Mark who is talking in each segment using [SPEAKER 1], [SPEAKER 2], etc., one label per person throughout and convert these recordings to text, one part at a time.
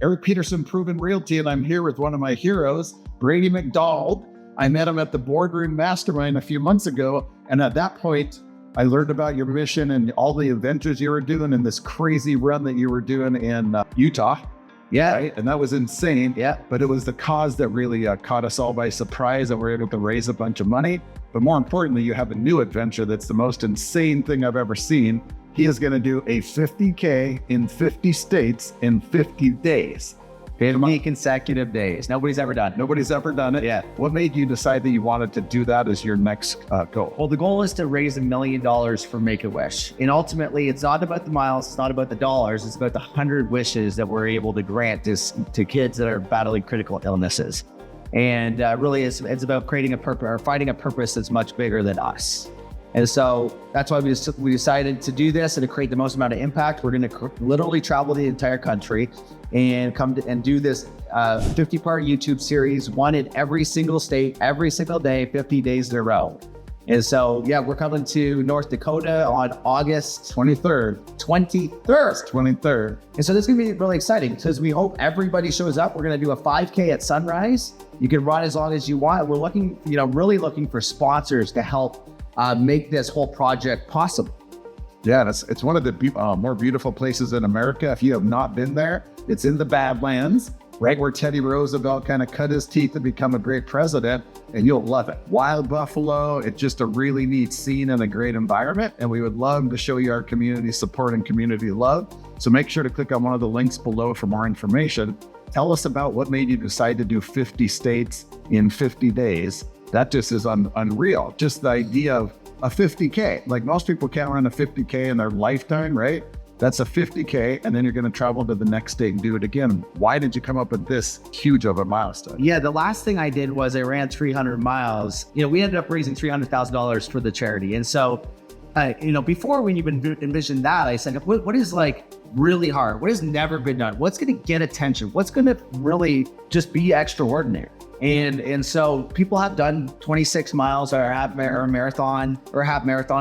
[SPEAKER 1] Erik Peterson, Proven Realty, and I'm here with one of my heroes, Brady McDonald. I met him at the Boardroom Mastermind a few months ago, and at that point, I learned about your mission and all the adventures you were doing and this crazy run that you were doing in Utah.
[SPEAKER 2] Yeah.
[SPEAKER 1] Right? And that was insane.
[SPEAKER 2] Yeah.
[SPEAKER 1] But it was the cause that really caught us all by surprise, and we're able to raise a bunch of money. But more importantly, you have a new adventure that's the most insane thing I've ever seen. He is going to do a 50K in 50 states in 50 days.
[SPEAKER 2] 50 consecutive days. Nobody's ever done it.
[SPEAKER 1] Nobody's ever done it.
[SPEAKER 2] Yeah.
[SPEAKER 1] What made you decide that you wanted to do that as your next goal?
[SPEAKER 2] Well, the goal is to raise $1 million for Make-A-Wish. And ultimately, it's not about the miles, it's not about the dollars, it's about the 100 wishes that we're able to grant to kids that are battling critical illnesses. And really, it's about creating a purpose, or finding a purpose that's much bigger than us. And so that's why we decided to do this and to create the most amount of impact. We're going to literally travel the entire country and and do this 50-part YouTube series, one in every single state, every single day, 50 days in a row. And so, yeah, we're coming to North Dakota on August
[SPEAKER 1] 23rd.
[SPEAKER 2] 23rd. And so this is going to be really exciting because we hope everybody shows up. We're going to do a 5K at sunrise. You can run as long as you want. We're looking, really looking for sponsors to help make this whole project possible.
[SPEAKER 1] Yeah, it's one of the more beautiful places in America. If you have not been there, it's in the Badlands, right where Teddy Roosevelt kind of cut his teeth to become a great president, and you'll love it. Wild buffalo, it's just a really neat scene and a great environment, and we would love to show you our community support and community love. So make sure to click on one of the links below for more information. Tell us about what made you decide to do 50 states in 50 days. That just is unreal. Just the idea of a 50K. Like, most people can't run a 50K in their lifetime, right? That's a 50K, and then you're going to travel to the next state and do it again. Why did you come up with this huge of a milestone?
[SPEAKER 2] Yeah, the last thing I did was I ran 300 miles. We ended up raising $300,000 for the charity. And so, before when you envisioned that, I said, what is like really hard? What has never been done? What's going to get attention? What's going to really just be extraordinary? And so people have done 26 miles or half marathon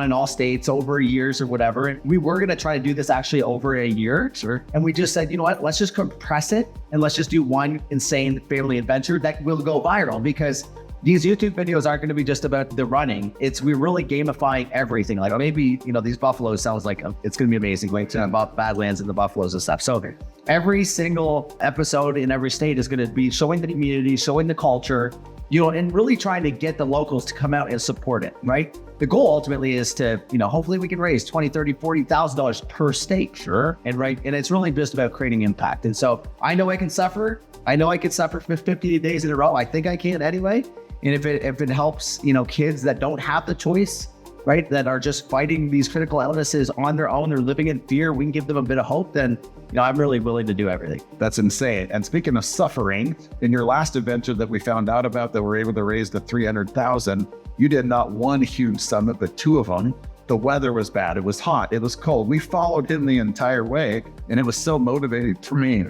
[SPEAKER 2] in all states over years or whatever. And we were going to try to do this actually over a year. Sure. And we just said, you know what, let's just compress it and let's just do one insane family adventure that will go viral, because these YouTube videos aren't going to be just about the running. We're really gamifying everything. Like, maybe, these buffaloes sounds like it's going to be amazing, like about Badlands and the buffaloes and stuff. So every single episode in every state is going to be showing the community, showing the culture, and really trying to get the locals to come out and support it, right? The goal ultimately is to, hopefully we can raise $20,000, $30,000, $40,000 per state.
[SPEAKER 1] Sure.
[SPEAKER 2] And it's really just about creating impact. And so I know I can suffer. I know I can suffer for 50 days in a row. I think I can anyway. And if it helps, kids that don't have the choice, right, that are just fighting these critical illnesses on their own, they're living in fear, we can give them a bit of hope, then, I'm really willing to do everything.
[SPEAKER 1] That's insane. And speaking of suffering, in your last adventure that we found out about that we're able to raise the $300,000, you did not one huge summit, but two of them. The weather was bad. It was hot. It was cold. We followed him the entire way, and it was so motivating for me.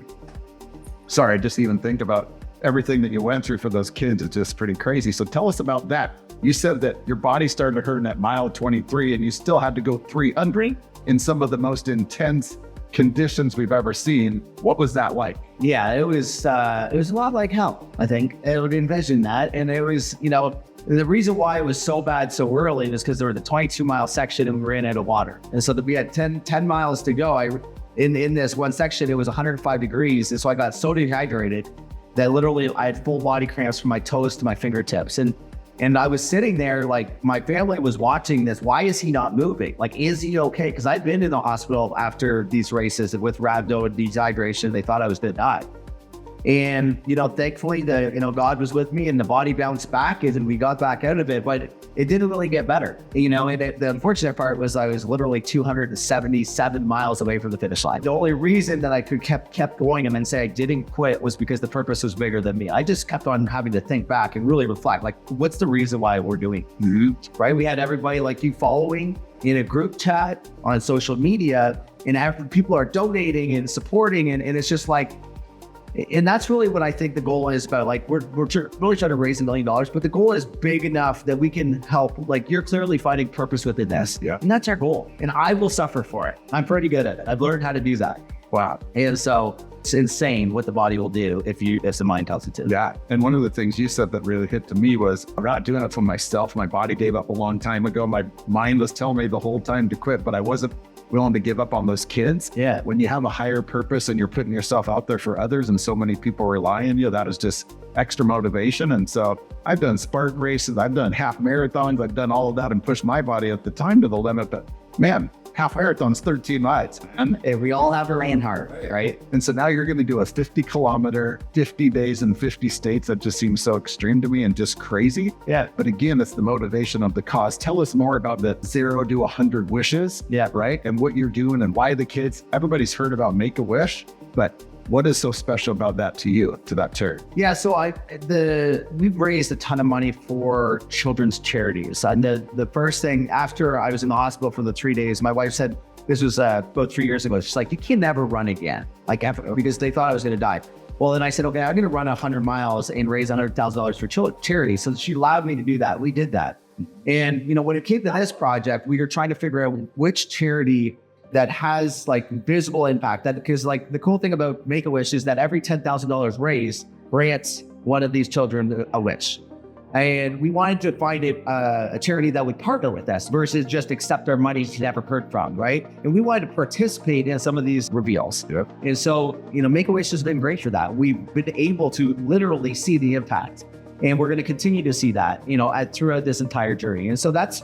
[SPEAKER 1] Sorry, just even think about everything that you went through for those kids. It's just pretty crazy. So tell us about that. You said that your body started hurting at mile 23 and you still had to go 300 in some of the most intense conditions we've ever seen. What was that like?
[SPEAKER 2] Yeah, it was a lot like hell, I think. I would envision that. And it was, the reason why it was so bad so early was because there was the 22-mile section and we ran out of water. And so we had 10 miles to go. In this one section, it was 105 degrees. And so I got so dehydrated that literally I had full body cramps from my toes to my fingertips. And I was sitting there, like, my family was watching this. Why is he not moving? Like, is he okay? Because I'd been in the hospital after these races with rhabdo and dehydration. They thought I was going to die. And, thankfully, God was with me and the body bounced back and we got back out of it, but it didn't really get better. And the unfortunate part was I was literally 277 miles away from the finish line. The only reason that I kept going and say I didn't quit was because the purpose was bigger than me. I just kept on having to think back and really reflect, like, what's the reason why we're doing it, right? We had everybody like you following in a group chat on social media, and people are donating and supporting, and it's just like, and that's really what I think the goal is about. Like, we're really trying to raise $1 million, but the goal is big enough that we can help. Like, you're clearly finding purpose within this.
[SPEAKER 1] Yeah.
[SPEAKER 2] And that's our goal. And I will suffer for it. I'm pretty good at it. I've learned how to do that.
[SPEAKER 1] Wow.
[SPEAKER 2] And so It's insane what the body will do if the mind tells it to.
[SPEAKER 1] Yeah. And one of the things you said that really hit to me was, I'm not doing it for myself. My body gave up a long time ago. My mind was telling me the whole time to quit, but I wasn't willing to give up on those kids.
[SPEAKER 2] Yeah.
[SPEAKER 1] When you have a higher purpose and you're putting yourself out there for others and so many people rely on you, that is just extra motivation. And so I've done Spartan races, I've done half marathons, I've done all of that and pushed my body at the time to the limit. But man, half marathon's 13 miles.
[SPEAKER 2] And we all have a ran hard, right?
[SPEAKER 1] And so now you're going to do a 50 kilometer, 50 days in 50 states. That just seems so extreme to me and just crazy.
[SPEAKER 2] Yeah.
[SPEAKER 1] But again, it's the motivation of the cause. Tell us more about the 0 to 100 wishes.
[SPEAKER 2] Yeah.
[SPEAKER 1] Right. And what you're doing and why the kids, everybody's heard about Make-A-Wish, but what is so special about that to you, to that charity?
[SPEAKER 2] Yeah, so we've raised a ton of money for children's charities. And the first thing after I was in the hospital for the 3 days, my wife said, this was about 3 years ago, she's like, you can never run again, like ever, because they thought I was going to die. Well, then I said, okay, I'm going to run 100 miles and raise $100,000 for charity. So she allowed me to do that. We did that. And, when it came to this project, we were trying to figure out which charity that has like visible impact. That because like the cool thing about Make-A-Wish is that every $10,000 raised grants one of these children a wish. And we wanted to find a charity that would partner with us versus just accept our money to never heard from, right? And we wanted to participate in some of these reveals.
[SPEAKER 1] Yep.
[SPEAKER 2] And so, Make-A-Wish has been great for that. We've been able to literally see the impact. And we're going to continue to see that, throughout this entire journey. And so that's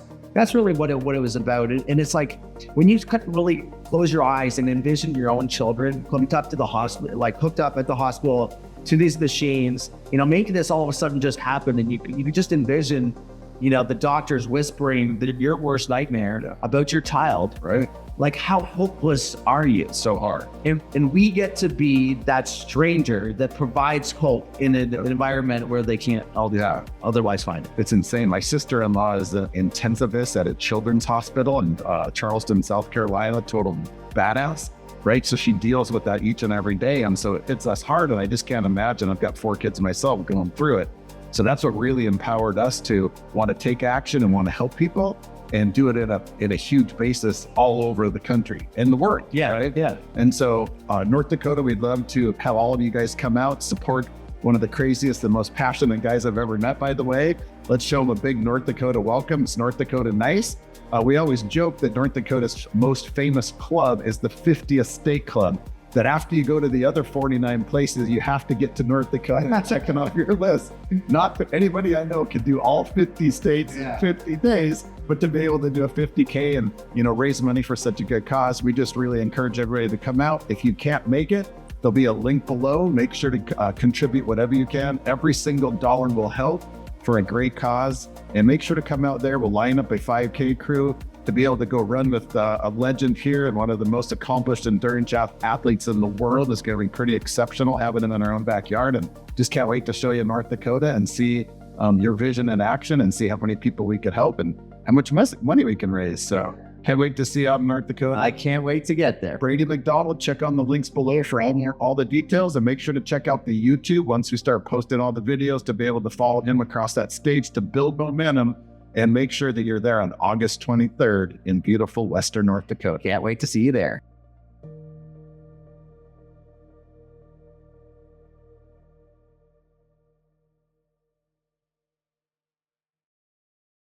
[SPEAKER 2] really what it was about. And it's like when you really close your eyes and envision your own children hooked up to the hospital, like hooked up at the hospital to these machines, making this all of a sudden just happen. And you can just envision, the doctors whispering your worst nightmare about your child.
[SPEAKER 1] Right.
[SPEAKER 2] Like, how hopeless are you?
[SPEAKER 1] So hard.
[SPEAKER 2] And we get to be that stranger that provides hope in an environment where they can't otherwise find it.
[SPEAKER 1] It's insane. My sister-in-law is an intensivist at a children's hospital in Charleston, South Carolina, total badass, right? So she deals with that each and every day. And so it's less hard. And I just can't imagine. I've got 4 kids myself going through it. So that's what really empowered us to want to take action and want to help people and do it in a huge basis all over the country and the world.
[SPEAKER 2] Yeah.
[SPEAKER 1] Right.
[SPEAKER 2] Yeah.
[SPEAKER 1] And so North Dakota, we'd love to have all of you guys come out, support one of the craziest and most passionate guys I've ever met, by the way. Let's show him a big North Dakota welcome. It's North Dakota nice. We always joke that North Dakota's most famous club is the 50th State Club. That after you go to the other 49 places, you have to get to North Dakota. I'm not checking off your list. Not that anybody I know can do all 50 states in 50 days, but to be able to do a 50K and, raise money for such a good cause, we just really encourage everybody to come out. If you can't make it, there'll be a link below. Make sure to contribute whatever you can. Every single dollar will help for a great cause. And make sure to come out there. We'll line up a 5K crew to be able to go run with a legend here and one of the most accomplished endurance athletes in the world. Is going to be pretty exceptional having him in our own backyard. And just can't wait to show you North Dakota and see your vision in action and see how many people we could help and how much money we can raise. So can't wait to see you out in North Dakota.
[SPEAKER 2] I can't wait to get there.
[SPEAKER 1] Brady McDonald, check on the links below for all the details, and make sure to check out the YouTube once we start posting all the videos to be able to follow him across that stage to build momentum. And make sure that you're there on August 23rd in beautiful Western North Dakota.
[SPEAKER 2] Can't wait to see you there.